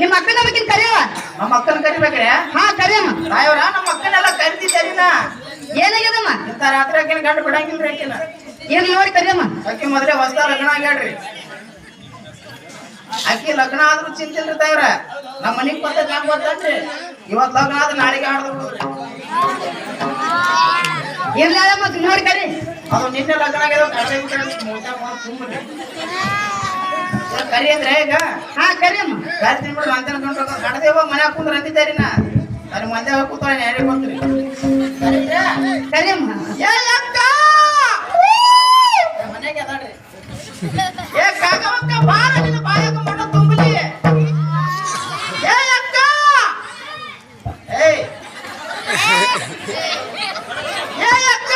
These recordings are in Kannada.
ನಿಮ್ಮ ಅಕ್ಕನ ಬೇಕಿನ್ ಕರೆಯವ. ನಮ್ಮ ಅಕ್ಕನ ಕರಿಬೇಕ್ರೆ? ಹಾ ಕರೆಯಮ್ಮ. ತಾಯವ್ರ ನಮ್ಮ ಅಕ್ಕನೆಲ್ಲ ಕರಿತಿದ್ದೀರಿನ. ಏನಾಗ್ಯದಮ್ಮ? ಇಂಥ ರಾತ್ರಿ ಆಕಿನ ಗಂಡು ಬಿಡಂಗಿಲ್ರಿ ಆಕಿನ. ಏನ್ ನೋಡಿ ಕರೆಯಮ್ಮ. ಆಕಿ ಮೊದಲೇ ಹೊಸ ಲಗ್ನ ಆಗ್ಯಾಡ್ರಿ. ಆಕಿ ಲಗ್ನ ಆದ್ರೂ ಚಿಂತಿಲ್ರಿ ತಾಯವ್ರ. ನಮ್ಮ ಮನಿಗ್ ಬರ್ತೈತಿ ಹೆಂಗ್ ಗೊತ್ತನ್ರಿ? ಇವತ್ ಲಗ್ನ ಆದ್ರೆ ನಾಳೆಗೆ ಆಡ್ದು ಬಿಡುದ್ರಿ. ಇರ್ಲಿ ಮತ್ತೆ ನೋಡಿ ಕರಿ. ಅದು ನಿನ್ನೆ ಲಗ್ನ ಆಗ್ಯದ ಕರಿ ಅಂದ್ರೆ ಈಗ. ಹಾ ಕರಿಯಮ್ಮ. ಕರಿ ತಿನ್ಬಿಡ್ರಿ ಮಂದಿನ ಗಂಟು ಕಡದೇವ ಮನ್ಯಾಗ ಕುಂದ್ರ ಅಂದಿದ್ದಾರಿ ನಾ. ಅಲ್ಲಿ ಮಂದ್ಯಾಗ ಕೂತಾಳ ಯಾರಿಗೆ ಗೊತ್ತ್ರಿ? ಕರಿಯಮ್ಮ. ಮನೆಗೆ ಅದಾಡ್ರಿ. ಏ ಕಾಕವಕ್ಕ ಬಾರ ನಿನ್ನ ಬಾಯಾಗ ಮಣ್ಣು ತುಂಬಲಿ. ಏ ಅಕ್ಕ ಏಯ್ ಏ ಅಕ್ಕ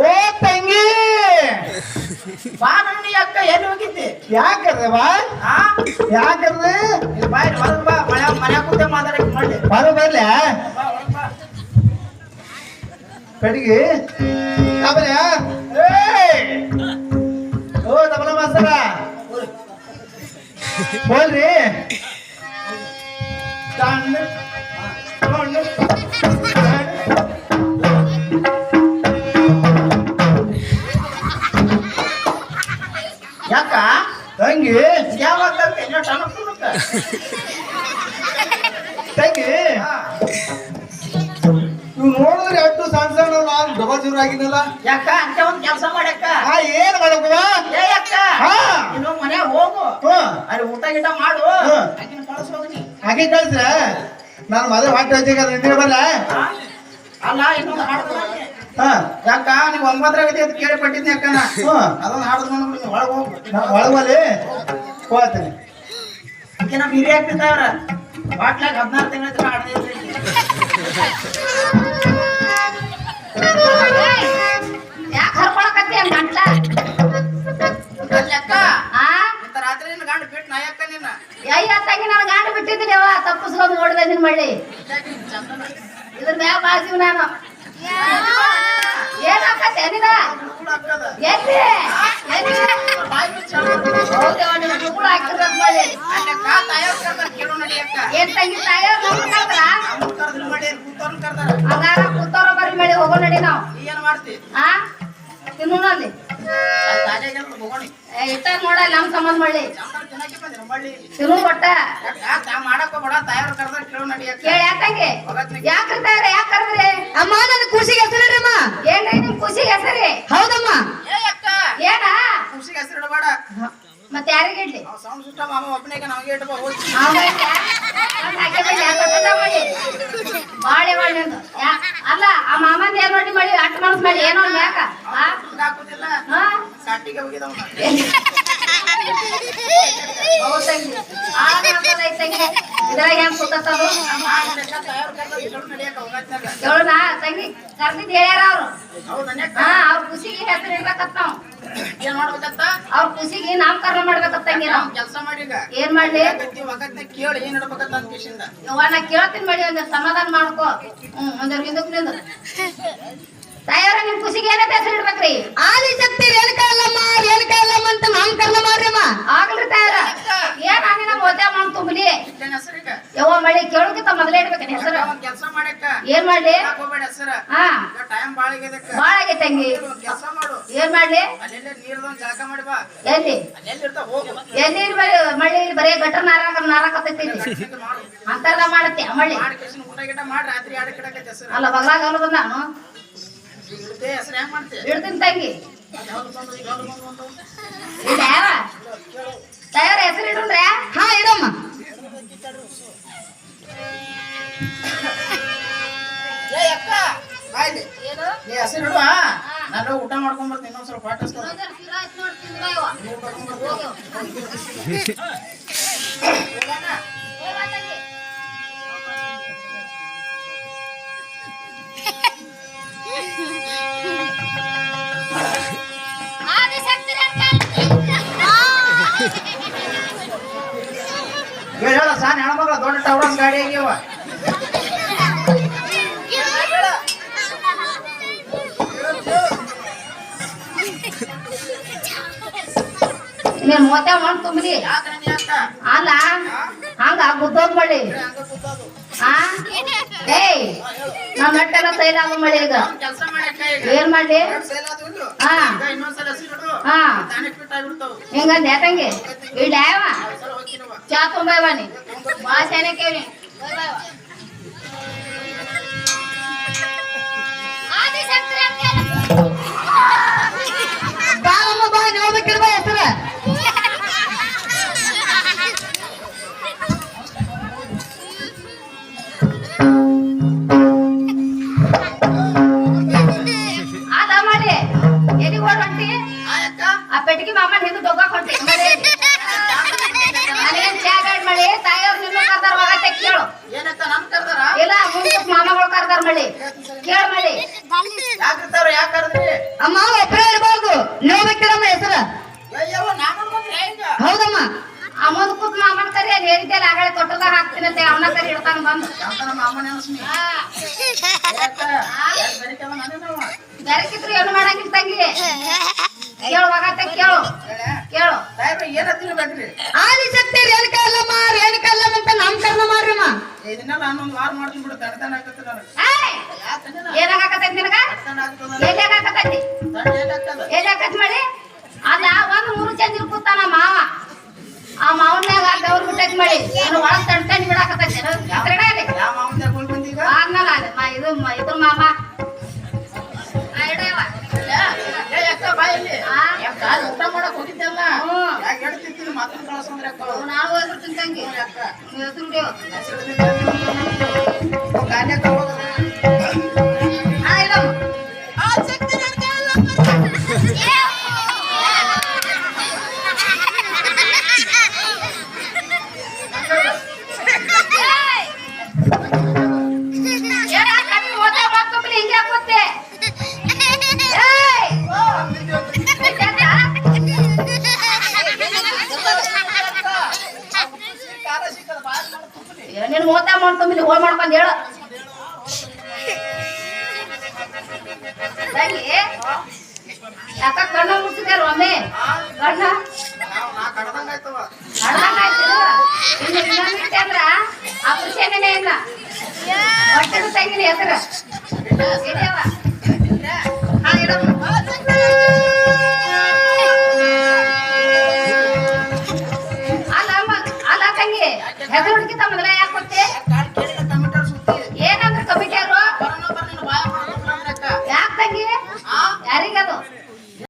ಓ ತಂಗಿ ಬಾ ನನ್ನಿ ಅಕ್ಕ ಎಲ್ಲಿ ಹೋಗಿದ್ದಿ? ಯಾಕರ್ದೆ ಬಾ ಹಾ ಯಾಕರ್ದೆ ಇಲ್ಲಿ ಬಾ ಇಲ್ಲಿ ಹೊರಗೆ ಬಾ. ಮನ್ಯಾಗ ಕೂತೆ ಮಾತಾಡಕ್ಕೆ ಮಾಡಿ ಬರ್ಲೆ ಬಾ ಹೊರಗೆ ಬಾ. ಕಡೆಗೆ ಆಮೇಲೆ ಓ ತಬಲ ಮಾಸ್ತರ ಬೋಲ್ರಿ ಯಾಕ ತಂಗಿ ಯಾವಾಗ ತಂಗಿ ನೀವು ನೋಡಿದ್ರೆ ಎಷ್ಟು ಸಣ್ಣ ಸಣ್ಣ ನಾನು ಡಬಲ್ ಜೀರೋ ಆಗಿದ್ದಲ್ಲ. ಯಾಕ ಅಂತ ಒಂದ್ ಕೆಲಸ ಮಾಡಕ್ಕ. ಹಾ ಏನ್ ಮಾಡಬೇಕವ? ಏ ಅಕ್ಕ ಹಾ ಇನ್ನು ಮನ್ಯಾಗ ಹೋಗು. ಅಲ್ಲಿ ಊಟ ಗಿಟ ಮಾಡು. ಹ್ಮ್. ಆಕಿನ ಕಳ್ಸಿ ಹೋಗ್ನಿ. ಹಾಗೆ ಕಳ್ಸ್ರ ನಾನು ಮೊದಲು ಹೊಟ್ಟೆ ಹಚ್ಚಿಗೆ ನಿಂತಿರ ಬರಲ್ಲ. ಅಲ್ಲ ಇನ್ನೊಂದು ಹಾಡು ಹಾ ಯಾಕ ನೀವು 9ರ ಅಂತ ಕೇಳಿಪಟ್ಟಿದ್ನಿ ಅಕ್ಕ ನಾ. ಅದೊಂದು ಹಾಡು ನೋಡ್ಬಿಡಿ ಒಳಗೆ ಹೋಗು. ಒಳಗಲ್ಲಿ ಹೋಗ್ತೀನಿ. ಆಕೆ ನಮ್ಮ ಹಿರಿಯ ಆಗ್ತಿದ್ದವ್ರ ಬಾಟ್ಲಾಗ 16 ತಿಂಗಳ ತನಕ ಹಾಡದೇ ಇದ್ರಿ. ಯಾಕೆ ಹರ್ಕೊಳಕತ್ತಿ ಹಂಗ ಗಂಟ್ಲ? ಅಲ್ಲಿ ಅಕ್ಕ ಆ ಇಂಥ ರಾತ್ರಿ ನಿನ್ನ ಗಂಡು ಬಿಟ್ಟು ನಾ ಅಕ್ಕ ನಿನ್ನ ಅಯ್ಯ ತಂಗಿ ನಾನು ಗಾಡಿ ಬಿಟ್ಟಿದ್ದೀನಿ ಅವ ತಪ್ಪಿಸ್ಕೊಂಡು ಓಡಿದೆ ನಿನ್ ಮಳ್ಳಿ. ಇದ್ರ ಮ್ಯಾಗ ಬಾಳ್ತೀವಿ ನಾನು. ಏನಾಕತ್ತೆ ನಿನ? ಎಲ್ಲಿ ಹೌದವ ನಿನ್ನ ಮಕ್ಕಳು ಹಾಕಿರೋದ್ ಮಳ್ಳಿ. ಏನ್ ತಂಗಿ ತಾಯ ಕರ್ದ್ರ ಹಂಗಾರ ಕೂತವ್ರ ಬರ್ರಿ ಮಳಿ ಹೋಗೋ ನಡಿ ನಾವು. ಏನ್ ಮಾಡ್ತಿ? ಆ ತಿನ್ನೋನಲ್ಲಿ ಇಟ್ಟ ನೋಡಲ್ಲ ನಮ್ ಸಂಬಂಧ ಮಳ್ಳಿ ತಿನ್ನು ಕೊಟ್ಟ ಮಾಡಕ್ ಹೋಗ್ಬೇಡ. ತಾಯವ್ರ ಕರ್ದ ಕೇಳು ನಡಿ ಅಕ್ಕ. ಕೇಳಿ ಯಾಕಂಗೆ ಯಾಕ್ರಿ ತಾಯ್ರ ಯಾಕೆ ಕರ್ದ್ರಿ? ಅಮ್ಮ ನನ್ನ ಖುಷಿಗೆ ಹೆಸರಿಡ್ರಿ ಅಮ್ಮ. ಏನ್ರಿ ನಿಮ್ ಖುಷಿಗೆ ಹೆಸರಿ? ಹೌದಮ್ಮ. ಏ ಅಕ್ಕ ಏನ ಖುಷಿಗೆ ಹೆಸರು ಇಡಬೇಡ. ಮತ್ತೆ ಯಾರಿಗೆ ಇಡ್ಲಿ? ಸೌಂಡ್ ಸುಟ್ಟ ಮಾಮ ಒಬ್ಬನಿಗೆ ನಮಗೆ ಇಟ್ಟ ಹೋಗಿ ಬಾಳೆ ಬಾಳೆ ಅಲ್ಲ ಆ ಮಾಮಂದ ಏನ್ ನೋಡಿ ಮಾಡಿ ಅಟ್ ಮನಸ್ ಮಾಡಿ ಏನೋ ಮ್ಯಾಕ ಹಾಕುದಿಲ್ಲ. ಕಾಟಿಗೆ ಹೋಗಿದವ ಇದ್ರಾಗ ಹೆಂಗ್ ಕೂತತ್ತದು ಹೇಳುನಾ ತಂಗಿ ಕರ್ದಿದ್ ಹೇಳ್ಯಾರ ಅವ್ರು. ಅವ್ರ ಖುಷಿಗೆ ಹೆಸರು ಇಡ್ಬೇಕತ್ ನಾವ್. ಏನ್ ಮಾಡ್ಬೇಕತ್ತ? ಅವ್ರ ಖುಷಿಗೆ ನಾಮಕರಣ ಮಾಡ್ಬೇಕತ್ ತಂಗಿ ನಾವ್. ಕೆಲಸ ಮಾಡಿ ಏನ್ ಮಾಡ್ಲಿ? ಕೇಳಿ ಏನ್ ಇಡ್ಬೇಕತ್ತ ಅಂತ ಕಿಶಿಂದ ಯವ್ವ ನಾ ಕೇಳ್ತೀನಿ ಮಾಡಿ ಒಂದ್ ಸಮಾಧಾನ ಮಾಡ್ಕೋ. ಒಂದರ ಹಿಂದಕ್ ನಿಂದು ತಾಯವ್ರ ನಿಮ್ ಖುಷಿಗೆ ಏನಂತ ಹೆಸರು ಇಡ್ಬೇಕ್ರಿ? ಆದಿಶಕ್ತಿ ರೇಣುಕಾಯಲ್ಲಮ್ಮ ರೇಣುಕಾಯಲ್ಲಮ್ಮ ಅಂತ ನಾಮಕರಣ ಮಾಡ್ರಮ್ಮ. ಆಗ್ಲ್ರಿ ತಾಯರ ಏನ್ ಆಗಿನ ಮೋದ್ಯ ಮಾಡ್ ತುಂಬಲಿ ಹೆಸರಿಗ ಯವ್ವ ಮಳಿ ಕೇಳೋಕಿಂತ ಮೊದಲೇ ಇಡ್ಬೇಕೇನ್ ಹೆಸರು? ಕೆಲಸ ಮಾಡಕ್ಕ ಏನ್ ಮಾಡ್ಲಿ? ಹೋಗ್ಬೇಡ ಹೆಸರ. ಹಾ ಟೈಮ್ ಬಾಳ ಆಗೈತೆ. ಬಾಳ ಆಗೈತೆ ತಂಗಿ. ಕೆಲಸ ಮಾಡು. ಏನ್ ಮಾಡ್ಲಿ? ಅಲ್ಲೆಲ್ಲ ನೀರ್ದೊಂದ್ ಜಳಕ ಮಾಡಿ ಬಾ. ಎಲ್ಲಿ ಅಲ್ಲೆಲ್ಲ ಇರ್ತಾವ ಹೋಗು. ಎಲ್ಲಿ ಮಳ್ಳಿ ಬರೇ ಗಟರ್ ನಾರಾಕತ್ತೈತಿ ಅಂತರ್ದ ಮಾಡತ್ತೆ ಮಳ್ಳಿ ಮಾಡಿ ಕಿಶನ್ ಊಟ ಗಿಟ ಮಾಡಿ ರಾತ್ರಿ ಆಡ ಕಿಡಕೈತೆ ಹೆಸರು. ಅಲ್ಲ ಬಗ್ಲಾಗ ಅಲ್ಲ ಬಂದಾನು ಹೆಸರು ಹೆಂಗ್ ಮಾಡ್ತೀವಿ? ಇಡ್ತೀನಿ ತಂಗಿ. ಇಲ್ಲ ಯಾವ ತಾಯವ್ರ ಹೆಸರು ಇಡುನ್ರೆ? ಹಾ ಇಡಮ್ಮ. ಏ ಅಕ್ಕ ಬಾಯ್ಲಿ ನೀ ಹೆಸರು ಇಡುವ. ನಾನು ಊಟ ಮಾಡ್ಕೊಂಡ್ ಬರ್ತೀನಿ. ಇನ್ನೊಂದ್ ಸ್ವಲ್ಪ ಪಾಠಿಸ್ತಾರ ಹೇಳ ಸಾನ್ ಹೆಣ್ಮಗಳ ದೊಡ್ಡ ಟವರಸ್ ಗಾಡಿ ಆಗ್ಯಾವ. ನೀನ್ 30 ಮಣ್ ತುಂಬಲಿ ಯಾಕ್ರೆ ನೀ ಅಕ್ಕ? ಅಲ್ಲ ಹೌದಾ ಬುದ್ದೋದ್ ಮಳಿ ಹಂಗ ಕೂತದು ಆ ಏಯ್ ನಾವ್ ನಟ್ಟೆಲ್ಲ ಸೈಲ್ ಆಗೋ ಮಳಿ ಈಗ ಕೆಲಸ ಮಾಡಕ್ಕ ಈಗ ಏನ್ ಮಾಡ್ಲಿ ಎರಡು ಸೇಲ್ ಆದ್ವು ಇಲ್ಲು? ಹಾ. ಈಗ ಇನ್ನೊಂದ್ಸಲ ಹಸಿರು ಹಾ ತಾನೇ ಫಿಟ್ ಆಗ್ಬಿಡ್ತಾವು ಹಿಂಗಂದ ಯಾಕಂಗೆ ಇಡ್ ಯಾವ ಸಲ ಹೋಗ್ತೀನವ ಚಾ ತುಂಬಾನಿ ಭಾಷೆನೆ ಕೇಳಿ ಬಾಳಮ್ಮ ಬಾ ನೀವು ಹೋಗ್ಬೇಕಿಲ್ವ ಹೆಸರ ಅದ ಮಾಡಿ ಎಲ್ಲಿಗೆ ಓಡ್ ಹೊಂಟಿ ಆಯಕ್ಕ ಆ ಪೆಟ್ಟಿಗೆ ಮಾಮನ್ ಹಿಂದೆ ದೊಗ್ಗಾಕ್ ಹೊಂಟಿ ಅಲ್ಲೇನ್ ಚಾ ಬೇಡ ಮಾಡಿ ತಾಯಿಯವ್ರು ನಿನ್ನ ಕರ್ದಾರ ಹೋಗತ್ತೆ ಕೇಳು ಏನಕ್ಕ ನನ್ ಕರ್ದಾರ ಇಲ್ಲ ಮುಂದೆ ಮಾಮಗಳು ಕರ್ದಾರ ಮಳಿ ಕೇಳ ಮಳಿ ಯಾಕಿರ್ತಾರ ಯಾಕೆ ಕರ್ದ್ರಿ ಅಮ್ಮ ಒಬ್ಬರೇ ಇರಬಾರ್ದು ನೀವು ಹೋಗ್ಬೇಕಿರಮ್ಮ ಹೆಸರ ಅಯ್ಯವ್ವ ನಾ ನೋಡ್ಬೇಕು ಈಗ ಹೌದಮ್ಮ ಅಮ್ಮನ ಕೂತ್ ಮಾಮನ್ ಕರಿ ಅಲ್ಲಿ ಹೇಳಿದ್ದೆಲ್ಲ ಆಗಳೆ ತೊಟ್ಟದಾಗ ಹಾಕ್ತೀನಿ ಅಂತ ಅವನ ಕರಿ ಇಡ್ತಾನ ಬಂದು ಯಾಕ ನಮ್ಮ ಅಮ್ಮನ ಅನ್ಸ್ನಿ ಯಾಕ ಯಾಕೆ ಬರಿಕವ ನಾನೇನವ ಬೆರಕಿದ್ರು ಏನು ಮಾಡಂಗಿಲ್ಲ ತಂಗಿ ಕೇಳು ಹೋಗತ್ತೆ ಕೇಳು ಕೇಳು ಸಾಹೇಬ್ರ ಏನ ತಿಳ್ಬೇಕ್ರಿ ಆದಿಶಕ್ತಿ ರೇಣುಕಾ ಅಲ್ಲಮ್ಮ ಅಂತ ನಾಮಕರಣ ಮಾಡ್ರಮ್ಮ ಇದನ್ನ ನಾನೊಂದು ವಾರ ಮಾಡ್ತೀನಿ ಬಿಡು ತಣ್ಣತನ ಆಗತ್ತೆ ನನಗೆ ಏಯ್! ಏನಾಗತ್ತೈತಿ ನಿನಗ ತಣ್ಣತನ ಆಗ್ತದ ಎಲ್ಲಿ ಹಾಕತ್ತೈತಿ ತಣ್ಣ ಏನಾಗ್ತದ ಎಲ್ಲಿ ಹಾಕತ್ ಮಾಡಿ ಅದ ಒಂದ್ 3 ಚಂದಿಲ್ ಕೂತಾನ ಮಾವ ಆ ಮಾವನ್ಯಾಗ ಬೆವ್ರು ಬಿಟ್ಟೈತಿ ಮಾಡಿ ಏನು ಒಳಗ್ ತಣ್ತಣಿ ಬಿಡಾಕತ್ತೈತಿ ಯಾವ ಮಾವಂತ ಹೋಗಿ ಬಂದೀಗ ಆಗ್ನಲ್ಲ ಇದು ಇದ್ರ ಮಾಮ ಆ, ಇಡಯವ್ವ. ಏ ಅಕ್ಕ ಬಾಯಲ್ಲಿ ಆ? ಯಾಕ ಊಟ ಮಾಡಕ್ ಹೋಗಿದ್ದೆಲ್ಲ ಹ್ಮ್. ಯಾಕೆ ಹೇಳ್ತಿದ್ದೀನಿ ಮಾತನ್ನ ಕಳ್ಸಂದ್ರೆ ಅಕ್ಕ ಅವ್ರು ನಾನು ಹೋಗ್ಬಿಡ್ತೀನಿ ತಂಗಿ ಅಕ್ಕ ನೀವ್ ಹೆಸ್ರು ಹಿಡಿಯೋ. ಗಾನ್ಯಕ್ಕ ಹೋಗೋದು ಆ, ಇಡಮ್ಮ. ಏಯ್! ಏನ್ ಆ ಕಣ್ಣ್ ಓದೇ ಮಾಡ್ಕೊಂಬಿಡಿ, ಹಿಂಗೆ ಹಾಕ್ಕೊತ್ತೆ. ಏಯ್! ಬಿಟ್ಟಾಕ? ಕಾಲ ಸಿಕ್ಕದ ಬಾಯ್ ಮಾಡ್ತೀನಿ ಏನೇನ್ ಓದ್ತಾ ಮಾಡ್ಕೊಂಬಿಡಿ ಹೋಳ್ ಮಾಡ್ಕೊಂಡ್ ಹೇಳು ತಂಗಿ ಯಾಕ ಕಣ್ಣ ಮುಚ್ಚಿದ್ಯಾರ ಒಮ್ಮೆ ಕಣ್ಣ ನಾ ಕಡದಂಗ ಆಯ್ತವ ಅಡ್ದಂಗಾಯ್ತು ಇನ್ನು ಇನ್ನೊಂದಿಟ್ಟೆ ಅಂದ್ರ ಅಪರಿಚಯನೇ ಇಲ್ಲ ಹೊಟ್ಟೆದು ತಂಗಿನ ಹೆಸರು ಇಡಿಯವ್ವ. ಹಾ ಇಡಮ್ಮ. ಅಲ್ಲ ತಂಗಿ ಹೆಸರು ಹುಡುಕಿತ ಮೊದಲ ಯಾಕ